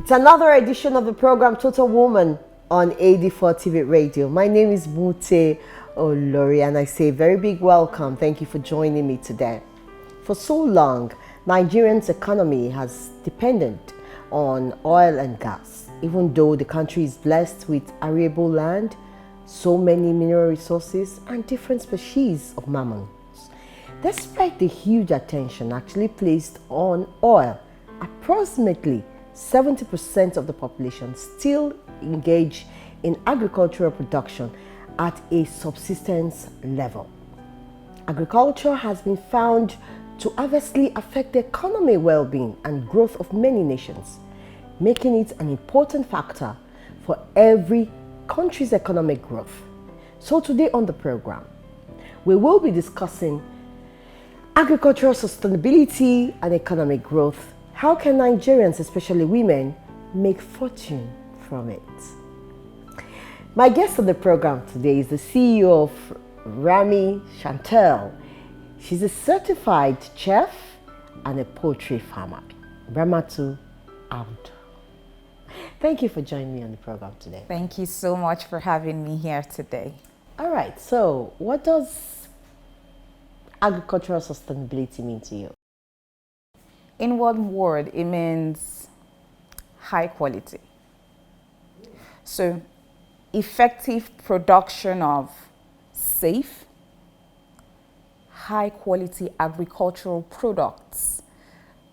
It's another edition of the program Total Woman on AD4 TV Radio. My name is Mute Olori and I say a very big welcome. Thank you for joining me today. For so long, Nigerian's economy has depended on oil and gas. Even though the country is blessed with arable land, so many mineral resources and different species of mammals. Despite the huge attention actually placed on oil, approximately 70% of the population still engage in agricultural production at a subsistence level. Agriculture has been found to adversely affect the economic well-being and growth of many nations, making it an important factor for every country's economic growth. So today on the program, we will be discussing agricultural sustainability and economic growth. How can Nigerians, especially women, make fortune from it? My guest on the program today is the CEO of Rami Chantel. She's a certified chef and a poultry farmer. Ramatu Audu. Thank you for joining me on the program today. Thank you so much for having me here today. All right, so what does agricultural sustainability mean to you? In one word, it means high quality. So, effective production of safe, high quality agricultural products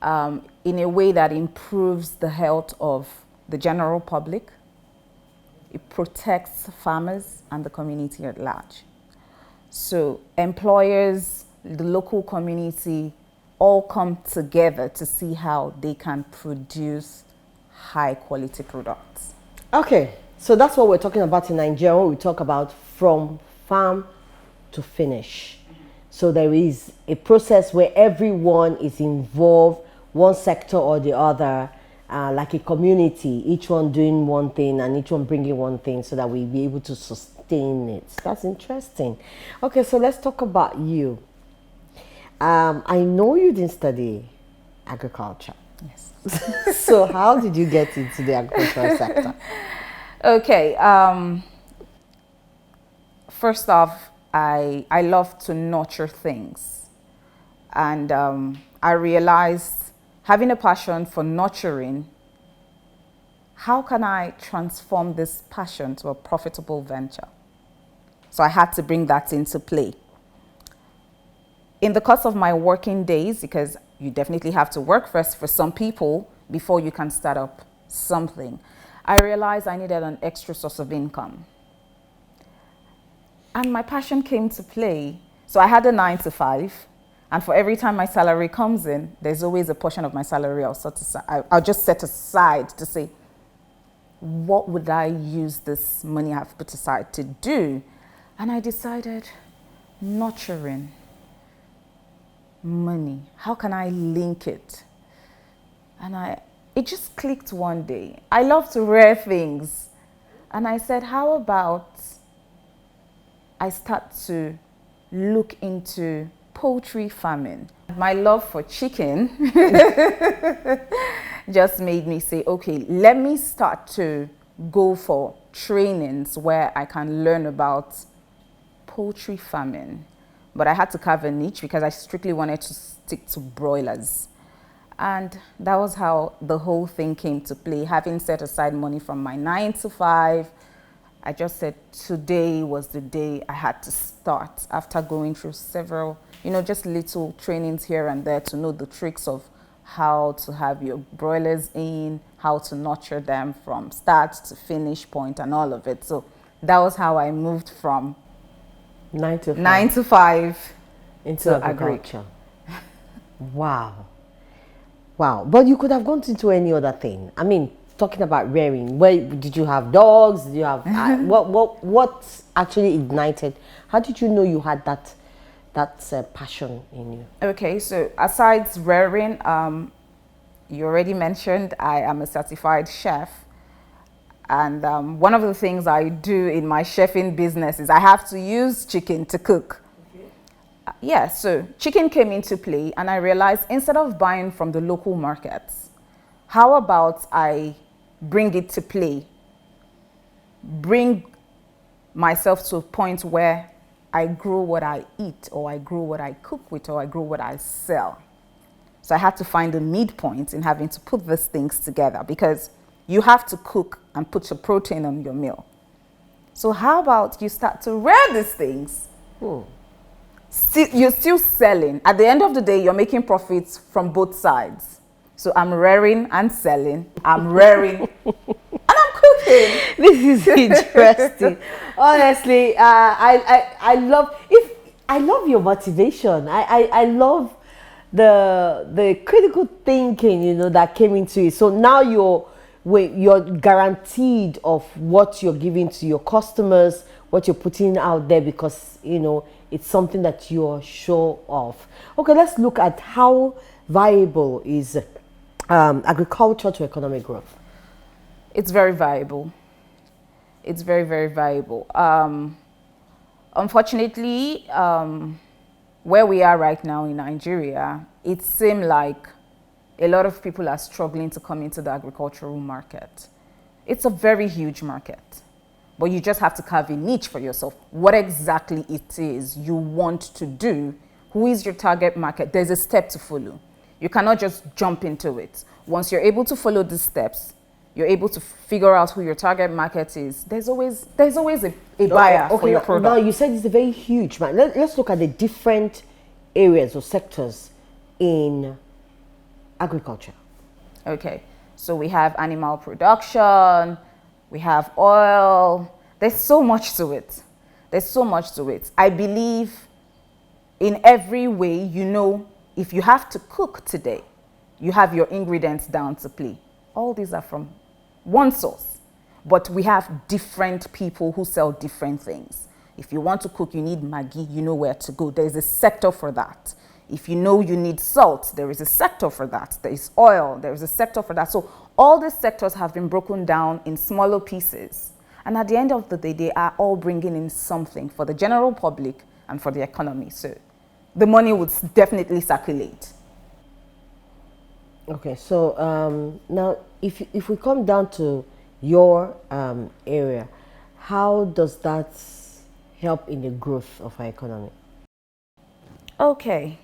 in a way that improves the health of the general public. It protects farmers and the community at large. So, employers, the local community, all come together to see how they can produce high quality products. Okay, so that's what we're talking about in Nigeria when we talk about from farm to finish. So there is a process where everyone is involved, one sector or the other, like a community, each one doing one thing and each one bringing one thing so that we'll be able to sustain it. That's interesting. Okay, so let's talk about you. I know you didn't study agriculture. Yes. So how did you get into the agricultural sector? Okay. First off, I love to nurture things. And I realized having a passion for nurturing, how can I transform this passion to a profitable venture? So I had to bring that into play. In the course of my working days, because you definitely have to work first for some people before you can start up something, I realized I needed an extra source of income. And my passion came to play. So I had a 9-to-5, and for every time my salary comes in, there's always a portion of my salary I'll just set aside to say, what would I use this money I've put aside to do? And I decided, nurturing. Money, how can I link it? And it just clicked one day. I love to rear things. And I said, how about I start to look into poultry farming? My love for chicken just made me say, okay, let me start to go for trainings where I can learn about poultry farming. But I had to carve a niche because I strictly wanted to stick to broilers. And that was how the whole thing came to play. Having set aside money from my 9-to-5, I just said today was the day I had to start after going through several, just little trainings here and there to know the tricks of how to have your broilers in, how to nurture them from start to finish point and all of it. So that was how I moved from 9-to-5 into agriculture. Wow. But you could have gone into any other thing. I mean, talking about rearing, where did you have dogs? Did you have what actually ignited? How did you know you had that passion in you? Okay, so aside rearing, you already mentioned I am a certified chef. And one of the things I do in my chefing business is I have to use chicken to cook. Yeah, so chicken came into play and I realized instead of buying from the local markets, how about I bring it to play, bring myself to a point where I grow what I eat, or I grow what I cook with, or I grow what I sell. So I had to find a midpoint in having to put these things together, because you have to cook and put your protein on your meal. So how about you start to rear these things? You're still selling. At the end of the day, you're making profits from both sides. So I'm rearing and selling. I'm rearing and I'm cooking. This is interesting. Honestly, I love your motivation. I love the critical thinking, you know, that came into it. So now you're guaranteed of what you're giving to your customers, what you're putting out there, because you know it's something that you're sure of. Okay, let's look at how viable is agriculture to economic growth. It's very viable. It's very, very viable. Unfortunately, where we are right now in Nigeria, it seems like a lot of people are struggling to come into the agricultural market. It's a very huge market, but you just have to carve a niche for yourself. What exactly it is you want to do, who is your target market? There's a step to follow. You cannot just jump into it. Once you're able to follow these steps, you're able to figure out who your target market is. There's always a buyer for your product. Now you said it's a very huge market. Let's look at the different areas or sectors in agriculture. Okay, so we have animal production, we have oil. There's so much to it. There's so much to it. I believe in every way, you know, if you have to cook today, you have your ingredients down to play. All these are from one source, but we have different people who sell different things. If you want to cook, you need Maggi, you know where to go. There's a sector for that. If you know you need salt, there is a sector for that. There is oil, there is a sector for that. So all these sectors have been broken down in smaller pieces. And at the end of the day, they are all bringing in something for the general public and for the economy. So the money would definitely circulate. Okay, so now if we come down to your area, how does that help in the growth of our economy? Okay.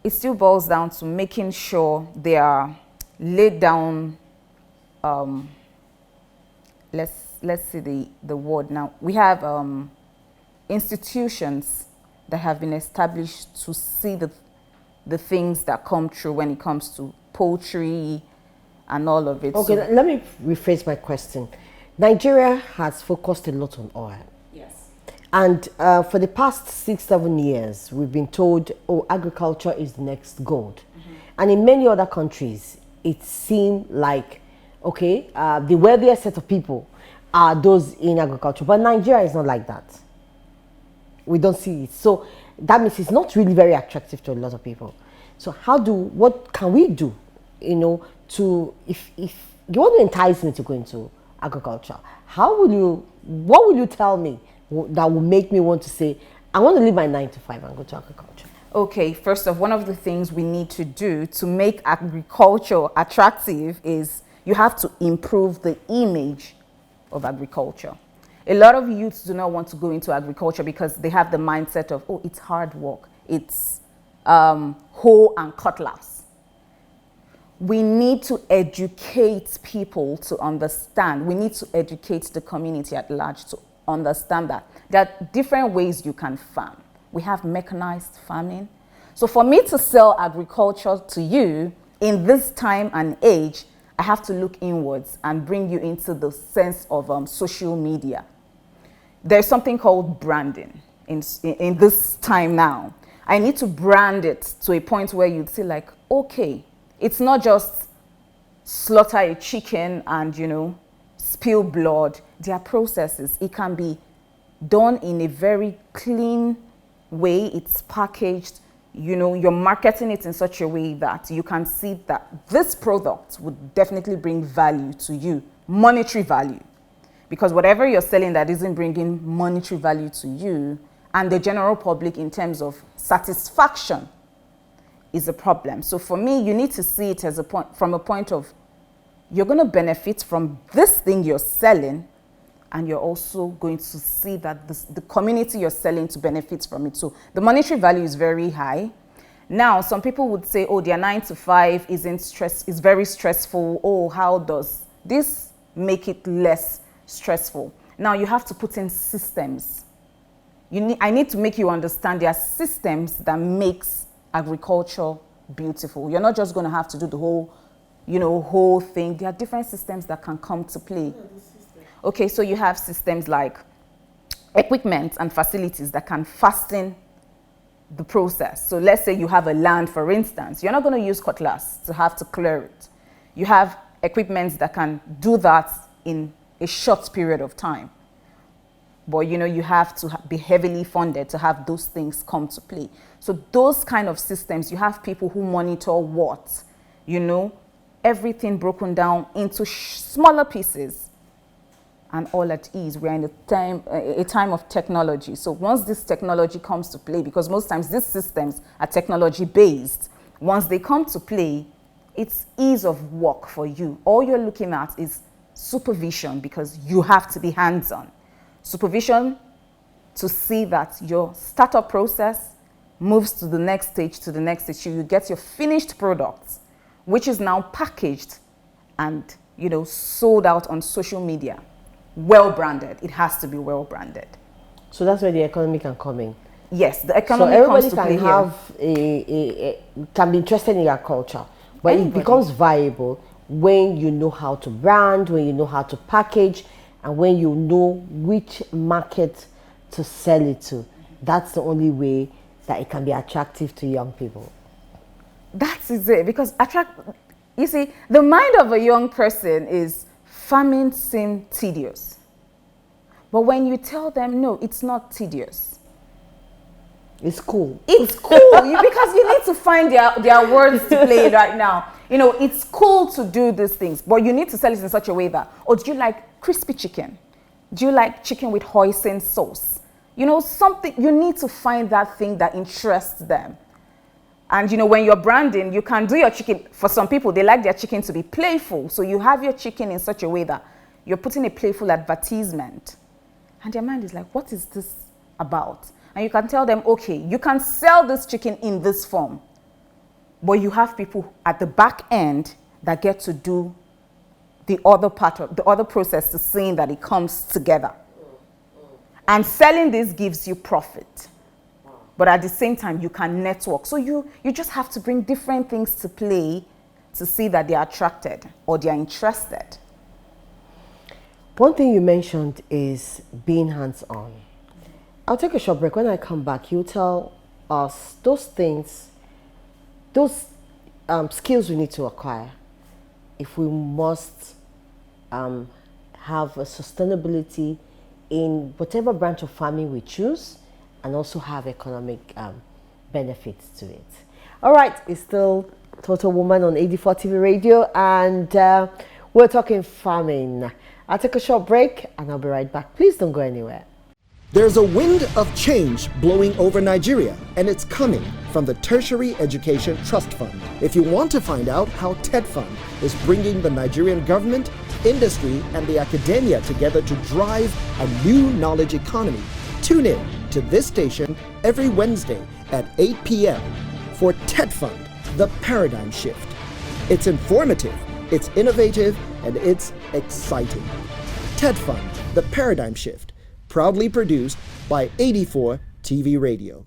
It still boils down to making sure they are laid down. Let's see the word now. We have institutions that have been established to see the things that come true when it comes to poultry and all of it. Okay, So, let me rephrase my question. Nigeria has focused a lot on oil. yes. And for the past 6-7 years, we've been told, oh, agriculture is the next gold. And in many other countries, it seemed like, okay, the wealthiest set of people are those in agriculture. But Nigeria is not like that. We don't see it. So that means it's not really very attractive to a lot of people. So what can we do, you know, if you want to entice me to go into agriculture, what will you tell me that will make me want to say, I want to leave my 9 to 5 and go to agriculture? Okay, first off, one of the things we need to do to make agriculture attractive is you have to improve the image of agriculture. A lot of youths do not want to go into agriculture because they have the mindset of, oh, it's hard work. It's hoe and cutlass. We need to educate people to understand. We need to educate the community at large to understand that there are different ways you can farm. We have mechanized farming. So for me to sell agriculture to you in this time and age, I have to look inwards and bring you into the sense of social media. There's something called branding in this time now. I need to brand it to a point where you'd say like, okay, it's not just slaughter a chicken and, you know, spill blood. There are processes. It can be done in a very clean way. It's packaged. You know, you're marketing it in such a way that you can see that this product would definitely bring value to you, monetary value. Because whatever you're selling that isn't bringing monetary value to you and the general public in terms of satisfaction is a problem. So for me, you need to see it as from a point of you're going to benefit from this thing you're selling, and you're also going to see that the community you're selling to benefit from it. So the monetary value is very high. Now, some people would say, oh, their 9 to 5 is very stressful. Oh, how does this make it less stressful? Now, you have to put in systems. I need to make you understand there are systems that makes agriculture beautiful. You're not just going to have to do the whole thing. There are different systems that can come to play. Okay, so you have systems like equipment and facilities that can fasten the process. So let's say you have a land, for instance. You're not going to use cutlass to have to clear it. You have equipment that can do that in a short period of time. But, you have to be heavily funded to have those things come to play. So those kind of systems, you have people who monitor what, everything broken down into smaller pieces. And all at ease. We're in a time of technology. So once this technology comes to play, because most times these systems are technology based, once they come to play, it's ease of work for you. All you're looking at is supervision, because you have to be hands-on. Supervision to see that your startup process moves to the next stage, so you get your finished product, which is now packaged and sold out on social media. Well branded. It has to be well branded. So that's where the economy can come in. Yes, the economy comes to play here. Can be interested in your culture, but it becomes viable when you know how to brand, when you know how to package, and when you know which market to sell it to. That's the only way that it can be attractive to young people. That is it, because you see, the mind of a young person is, farming seems tedious. But when you tell them, no, it's not tedious. It's cool. It's cool, because you need to find their words to play right now. It's cool to do these things, but you need to sell it in such a way that, do you like crispy chicken? Do you like chicken with hoisin sauce? Something, you need to find that thing that interests them. And when you're branding, you can do your chicken. For some people, they like their chicken to be playful. So you have your chicken in such a way that you're putting a playful advertisement. And their mind is like, what is this about? And you can tell them, okay, you can sell this chicken in this form. But you have people at the back end that get to do the other part of the other process to seeing that it comes together. And selling this gives you profit. But at the same time, you can network. So you just have to bring different things to play to see that they are attracted or they are interested. One thing you mentioned is being hands-on. I'll take a short break. When I come back, you tell us those things, those skills we need to acquire if we must have a sustainability in whatever branch of farming we choose, and also have economic benefits to it. All right, it's still Total Woman on AD4 TV Radio, and we're talking farming. I'll take a short break, and I'll be right back. Please don't go anywhere. There's a wind of change blowing over Nigeria, and it's coming from the Tertiary Education Trust Fund. If you want to find out how TED Fund is bringing the Nigerian government, industry, and the academia together to drive a new knowledge economy, tune in to this station every Wednesday at 8 p.m. for TED Fund, The Paradigm Shift. It's informative, it's innovative, and it's exciting. TED Fund, The Paradigm Shift, proudly produced by AD4 TV Radio.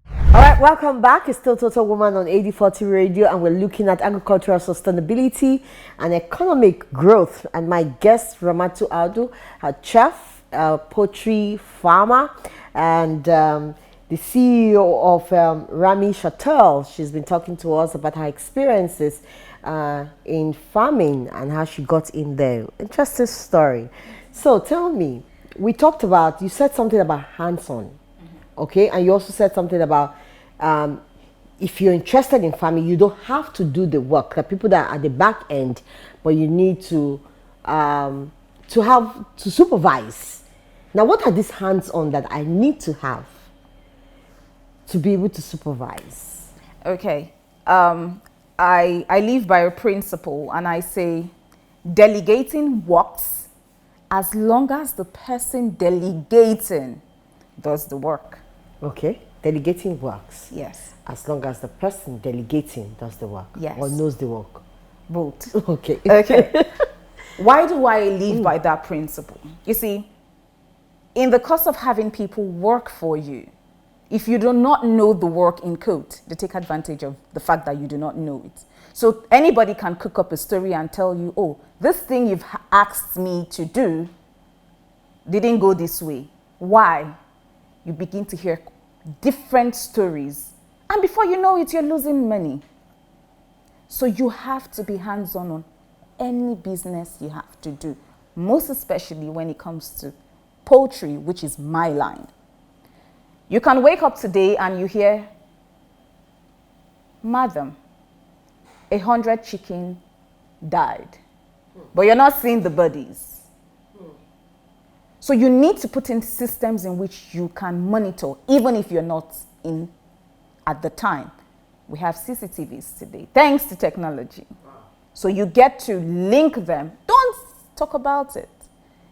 All right, welcome back. It's still Total Woman on AD4 TV Radio, and we're looking at agricultural sustainability and economic growth. And my guest, Ramatu Audu, a chef, poultry farmer, and the CEO of Rami Chatel. She's been talking to us about her experiences in farming and how she got in there. Interesting story. So tell me, you said something about hands-on, okay? And you also said something about if you're interested in farming, you don't have to do the work. The people that are at the back end, but you need to supervise. Now, what are these hands-on that I need to have to be able to supervise? Okay. I live by a principle, and I say delegating works as long as the person delegating does the work. Okay. Delegating works. Yes. As long as the person delegating does the work. Yes. Or knows the work. Both. Okay. Okay. Why do I live by that principle? You see, in the course of having people work for you, if you do not know the work in code, they take advantage of the fact that you do not know it. So anybody can cook up a story and tell you, oh, this thing you've asked me to do didn't go this way. Why? You begin to hear different stories. And before you know it, you're losing money. So you have to be hands-on on any business you have to do, most especially when it comes to poultry, which is my line. You can wake up today and you hear, madam, 100 chicken died, but you're not seeing the bodies. So you need to put in systems in which you can monitor, even if you're not in at the time. We have CCTVs today, thanks to technology. So you get to link them. Don't talk about it.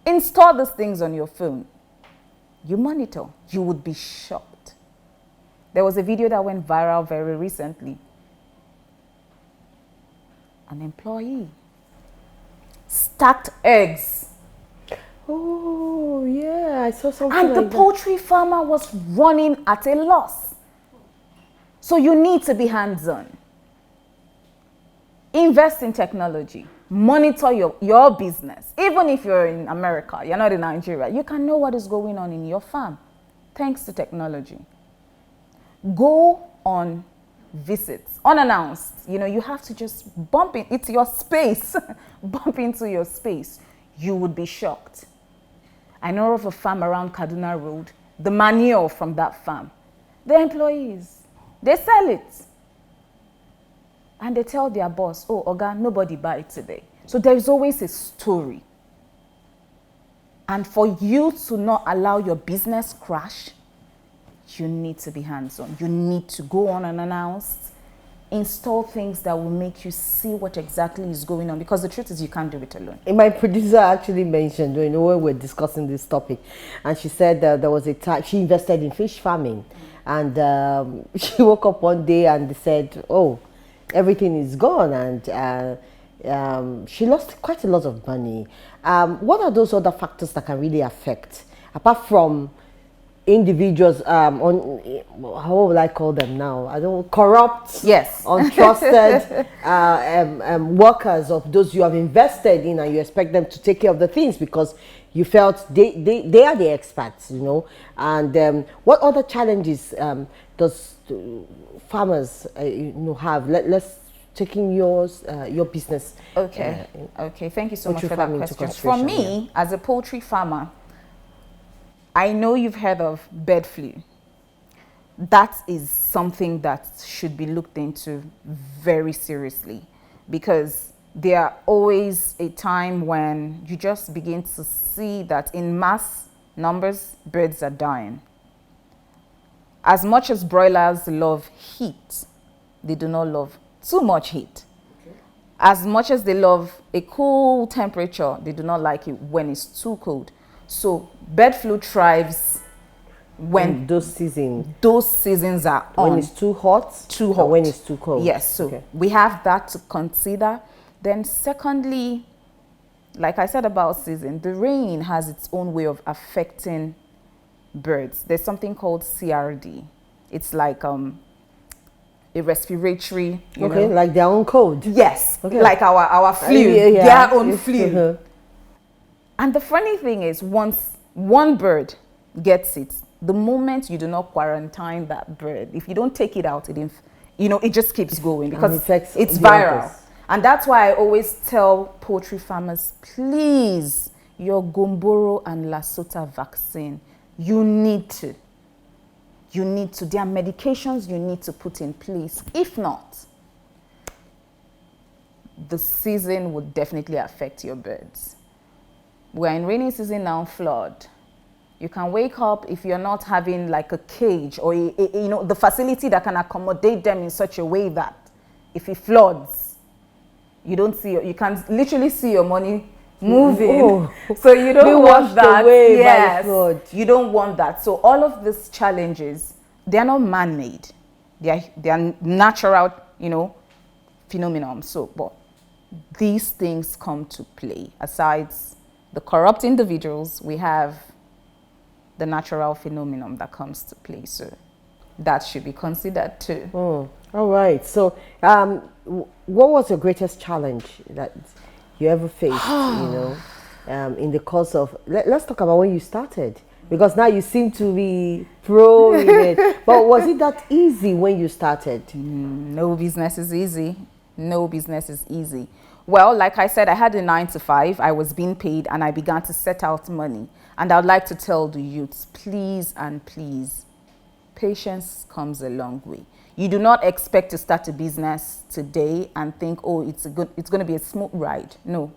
Install these things on your phone. You monitor. You would be shocked. There was a video that went viral very recently. An employee stacked eggs. Oh, yeah, I saw something And the like that. poultry farmer was running at a loss. So you need to be hands-on. Invest in technology. Monitor your business. Even if you're in America, you're not in Nigeria, you can know what is going on in your farm thanks to technology. Go on visits, unannounced. You know, you have to just bump it. It's your space. Bump into your space. You would be shocked. I know of a farm around Kaduna Road. The manure from that farm, the employees, they sell it. And they tell their boss, oh, Oga, nobody buy it today. So there is always a story. And for you to not allow your business crash, you need to be hands-on. You need to go on unannounced, install things that will make you see what exactly is going on. Because the truth is you can't do it alone. My producer actually mentioned, you know, when we were discussing this topic, and she said that there was a time she invested in fish farming. And she woke up one day and they said, oh, everything is gone, and she lost quite a lot of money. What are those other factors that can really affect, apart from individuals, how will I call them now? I don't corrupt, yes, untrusted workers of those you have invested in, and you expect them to take care of the things because you felt they are the experts, you know. And what other challenges does farmers you know have? Let's taking your business. Okay. Okay. Thank you so much for that question. For For me, as a poultry farmer, I know you've heard of bird flu. That is something that should be looked into very seriously, because there are always a time when you just begin to see that in mass numbers, birds are dying. As much as broilers love heat, they do not love too much heat. Okay. As much as they love a cool temperature, they do not like it when it's too cold. So bird flu thrives when those seasons are on. When it's too hot, or when it's too cold. Yes, so we have that to consider. Then secondly, like I said about season, the rain has its own way of affecting birds. There's something called CRD. It's like a respiratory, you know? Like their own cold. Yes, like our flu, their own flu. And the funny thing is, once one bird gets it, the moment you do not quarantine that bird, if you don't take it out, it just keeps going because it's viral. And that's why I always tell poultry farmers, please, your Gumboro and Lasota vaccine, you need to. There are medications you need to put in place. If not, the season would definitely affect your birds. We're in rainy season now, flood. You can wake up, if you're not having like a cage or the facility that can accommodate them in such a way that if it floods, you can literally see your money moving. Oh. So you don't want that. Away Yes, by the flood. you don't want that. So all of these challenges, they are not man-made. They are natural, phenomenon. So, but these things come to play. Aside the corrupt individuals, we have the natural phenomenon that comes to play. So that should be considered too. All right. So, what was your greatest challenge that you ever faced? In the course of let's talk about when you started, because now you seem to be pro in it. But was it that easy when you started? No business is easy. No business is easy. Well, like I said, I had a 9 to 5. I was being paid, and I began to set out money. And I would like to tell the youths, please and please, patience comes a long way. You do not expect to start a business today and think, oh, it's going to be a smooth ride. No.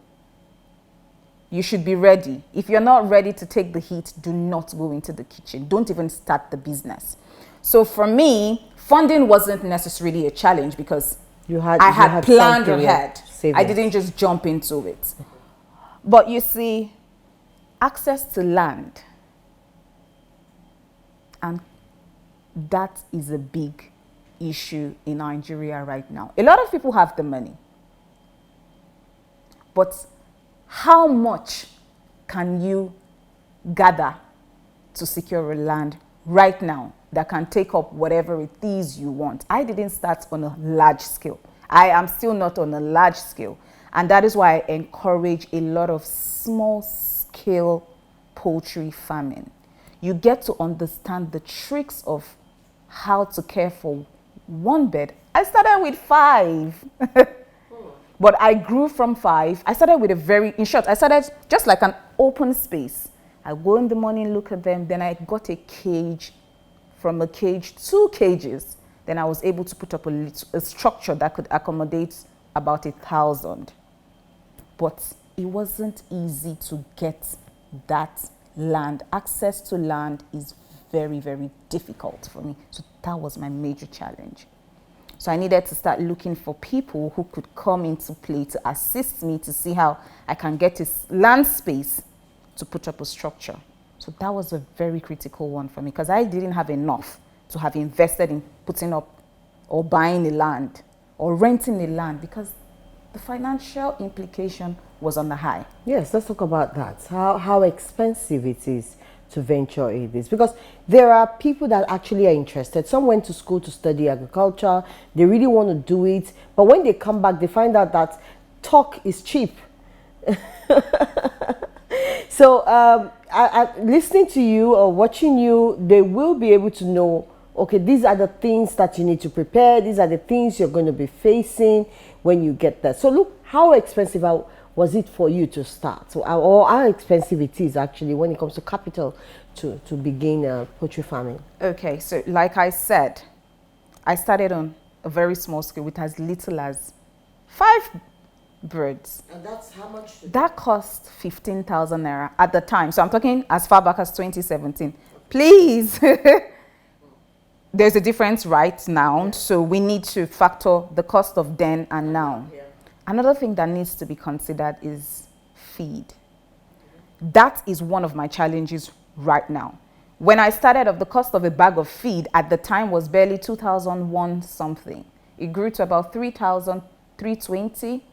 You should be ready. If you're not ready to take the heat, do not go into the kitchen. Don't even start the business. So for me, funding wasn't necessarily a challenge because I had planned ahead. I didn't just jump into it. But you see, access to land, and that is a big issue in Nigeria right now. A lot of people have the money, but how much can you gather to secure a land right now that can take up whatever it is you want? I didn't start on a large scale. I am still not on a large scale. And that is why I encourage a lot of small scale poultry farming. You get to understand the tricks of how to care for one bed. I started with 5. But I grew from 5. I started with in short, I started just like an open space. I go in the morning, look at them. Then I got a cage, from a cage, 2 cages. Then I was able to put up a structure that could accommodate about 1,000. But it wasn't easy to get that land. Access to land is very, very difficult for me. So that was my major challenge. So I needed to start looking for people who could come into play to assist me to see how I can get this land space to put up a structure. So that was a very critical one for me because I didn't have enough to have invested in putting up or buying a land or renting a land because the financial implication was on the high. Yes, let's talk about that. How expensive it is to venture in this, because there are people that actually are interested. Some went to school to study agriculture. They really want to do it, but when they come back, they find out that talk is cheap. So listening to you or watching you, they will be able to know, okay, these are the things that you need to prepare. These are the things you're going to be facing when you get there. So look, how expensive was it for you to start? So, or how expensive it is actually when it comes to capital to begin poultry farming? Okay, so like I said, I started on a very small scale with as little as 5 birds. And that's how much? That cost 15,000 naira at the time. So I'm talking as far back as 2017. Please. There's a difference right now, so we need to factor the cost of then and now. Yeah. Another thing that needs to be considered is feed. That is one of my challenges right now. When I started off, the cost of a bag of feed at the time was barely 2,001 something. It grew to about 3,320.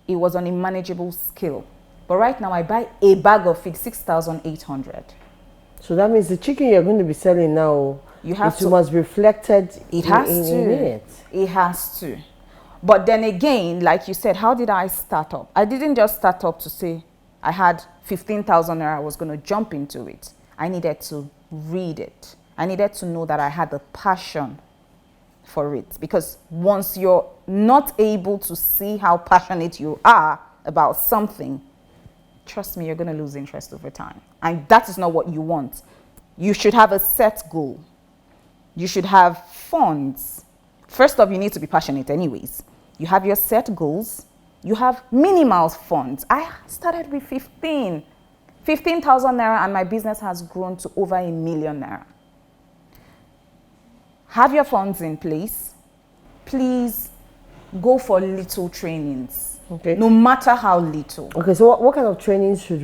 It was on a manageable scale. But right now I buy a bag of feed 6,800. So that means the chicken you're going to be selling now, it must be reflected in it. It has to. But then again, like you said, how did I start up? I didn't just start up to say I had 15,000 naira, I was going to jump into it. I needed to read it. I needed to know that I had the passion for it. Because once you're not able to see how passionate you are about something, trust me, you're going to lose interest over time. And that is not what you want. You should have a set goal. You should have funds. First off, you need to be passionate anyways. You have your set goals. You have minimal funds. I started with 15,000 naira and my business has grown to over 1 million naira. Have your funds in place. Please go for little trainings. Okay. No matter how little. Okay, so what kind of training should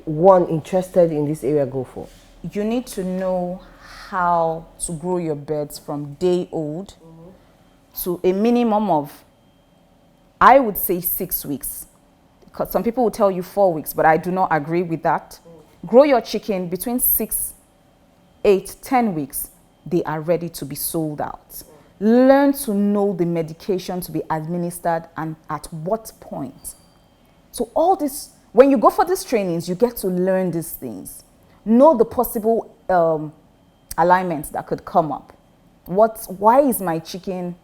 one interested in this area go for? You need to know how to grow your birds from day old to a minimum of, I would say 6 weeks. Because some people will tell you 4 weeks, but I do not agree with that. Grow your chicken between 6, 8, 10 weeks. They are ready to be sold out. Learn to know the medication to be administered and at what point. So all this, when you go for these trainings, you get to learn these things. Know the possible alignments that could come up. Why is my chicken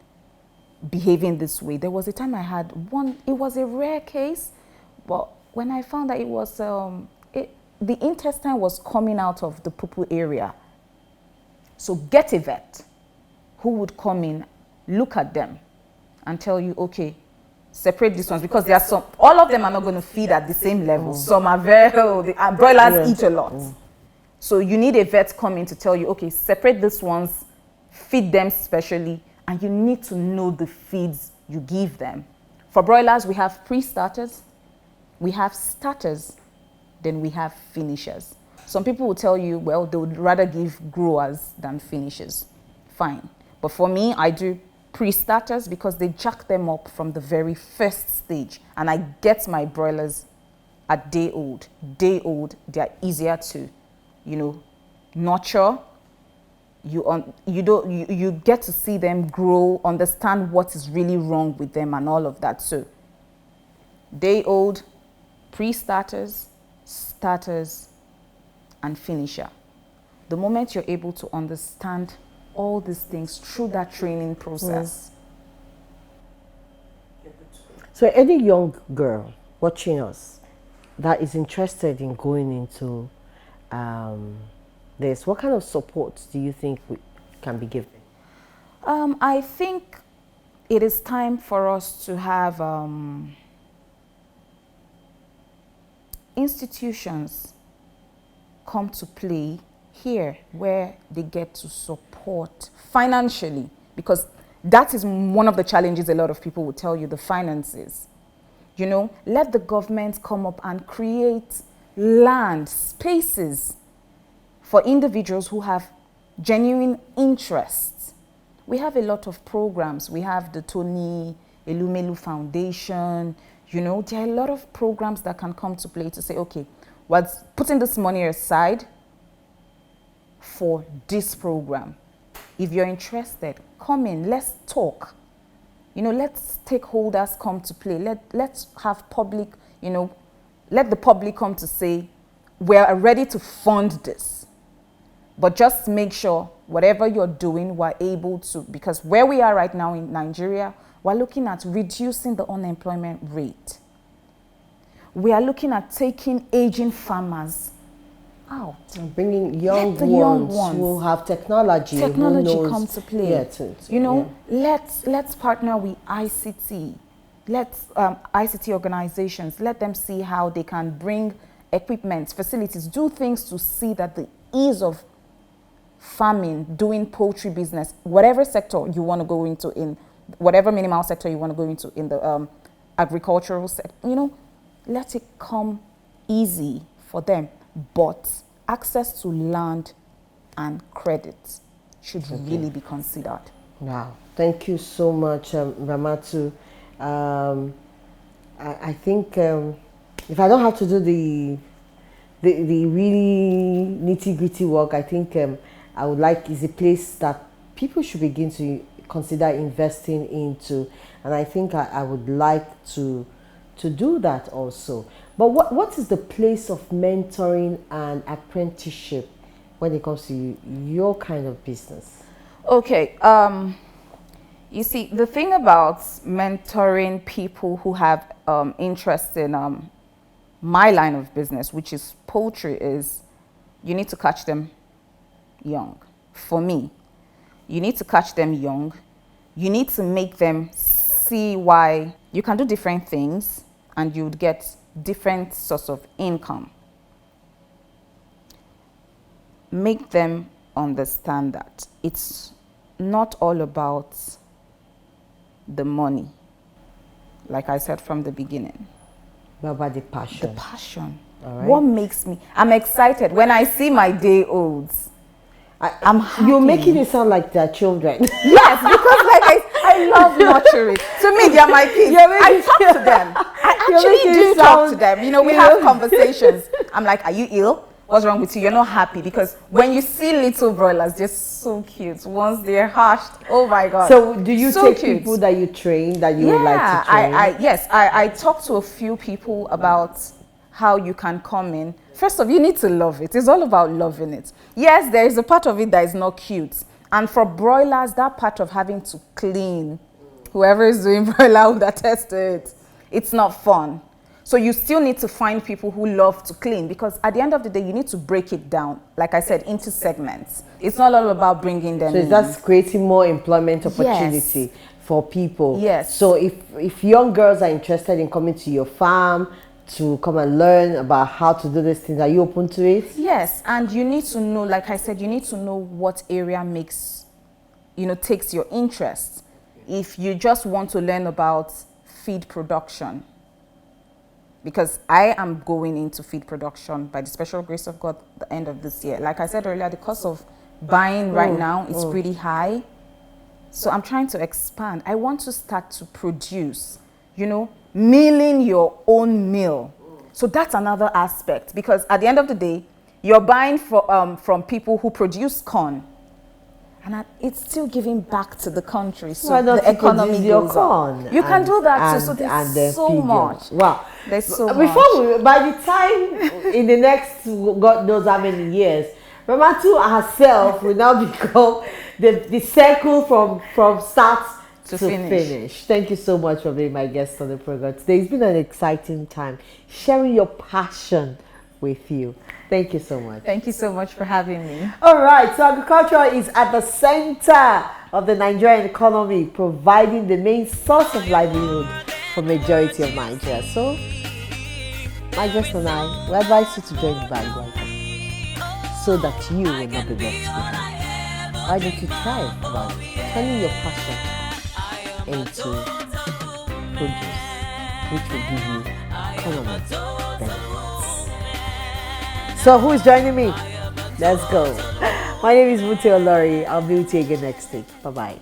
behaving this way? There was a time I had one, it was a rare case, but when I found that it was, the intestine was coming out of the poo-poo area. So get a vet who would come in, look at them and tell you, okay, separate these ones, because there are some, all of them are not going to feed at the same level. Some are very, broilers eat a lot. So you need a vet coming to tell you, okay, separate these ones, feed them specially, and you need to know the feeds you give them. For broilers, we have pre-starters, we have starters, then we have finishers. Some people will tell you, well, they would rather give growers than finishers. Fine. But for me, I do pre-starters because they jack them up from the very first stage. And I get my broilers at day old. Day old, they're easier to, nurture. You get to see them grow, understand what is really wrong with them and all of that. So day old, pre-starters, starters, and finisher. The moment you're able to understand all these things through that training process. So any young girl watching us that is interested in going into this, what kind of support do you think can be given? I think it is time for us to have institutions come to play here where they get to support financially, because that is one of the challenges a lot of people will tell you, the finances. Let the government come up and create land, spaces for individuals who have genuine interests. We have a lot of programs. We have the Tony Elumelu Foundation. There are a lot of programs that can come to play to say, okay, what's putting this money aside for this program. If you're interested, come in, let's talk. Let stakeholders come to play. Let's have public, let the public come to say, we're ready to fund this. But just make sure whatever you're doing, we're able to, because where we are right now in Nigeria, we're looking at reducing the unemployment rate. We are looking at taking aging farmers out. And bringing young ones who have technology. Technology come to play. Yeah, Let's partner with ICT. ICT organizations, let them see how they can bring equipment, facilities, do things to see that the ease of farming, doing poultry business, whatever sector you want to go into, in whatever minimal sector you want to go into in the agricultural sector, let it come easy for them. But access to land and credit should really be considered. Wow. Thank you so much, Ramatu. I think if I don't have to do the really nitty-gritty work, I think I would like is a place that people should begin to consider investing into, and I think I would like to do that also. But what is the place of mentoring and apprenticeship when it comes to your kind of business? Okay. You see, the thing about mentoring people who have interest in my line of business, which is poultry, is you need to catch them young. For me, you need to catch them young. You need to make them see why you can do different things and you would get different sorts of income. Make them understand that it's not all about the money. Like I said from the beginning. What about the passion? Passion. All right. What makes me, I'm excited when I see my day olds. I'm happy. You're making it sound like they're children. Yes, because like I love nurturing. To me, they are my kids. I talk to them. I actually do talk to them. You know, we have conversations. I'm like, are you ill? What's wrong with you? You're not happy. Because when you see little broilers, they're so cute. Once they're hatched, oh my God. So do you take cute. people that you train, that you would like to train? I talk to a few people about how you can come in. First off, you need to love it. It's all about loving it. Yes, there is a part of it that is not cute. And for broilers, that part of having to clean, whoever is doing broiler would attest to it. It's not fun. So you still need to find people who love to clean, because at the end of the day, you need to break it down, like I said, into segments. It's not all about bringing them in. So that's creating more employment opportunity for people. Yes. So if young girls are interested in coming to your farm to come and learn about how to do these things, are you open to it? Yes, and you need to know, like I said, you need to know what area takes your interest. If you just want to learn about feed production, because I am going into feed production by the special grace of God at the end of this year. Like I said earlier, the cost of buying right now is pretty high. So I'm trying to expand. I want to start to produce, milling your own meal. So that's another aspect, because at the end of the day, you're buying from people who produce corn, and it's still giving back to the country. So the economy goes up. You can do that too. So there's so much. Wow. There's so much. By the time in the next God knows how many years, Ramatu herself will now become the circle from start to finish. Thank you so much for being my guest on the program today. It's been an exciting time sharing your passion with you. Thank you so much. Thank you so much for having me. All right, so agriculture is at the center of the Nigerian economy, providing the main source of livelihood for majority of Nigeria. So, my guest and I, we advise you to join the bandwagon so that you will not be left behind. Why don't you try about turning your passion into produce, which will give you economic benefits. So who is joining me? Let's go. My name is Mute Olori. I'll be with you again next week. Bye-bye.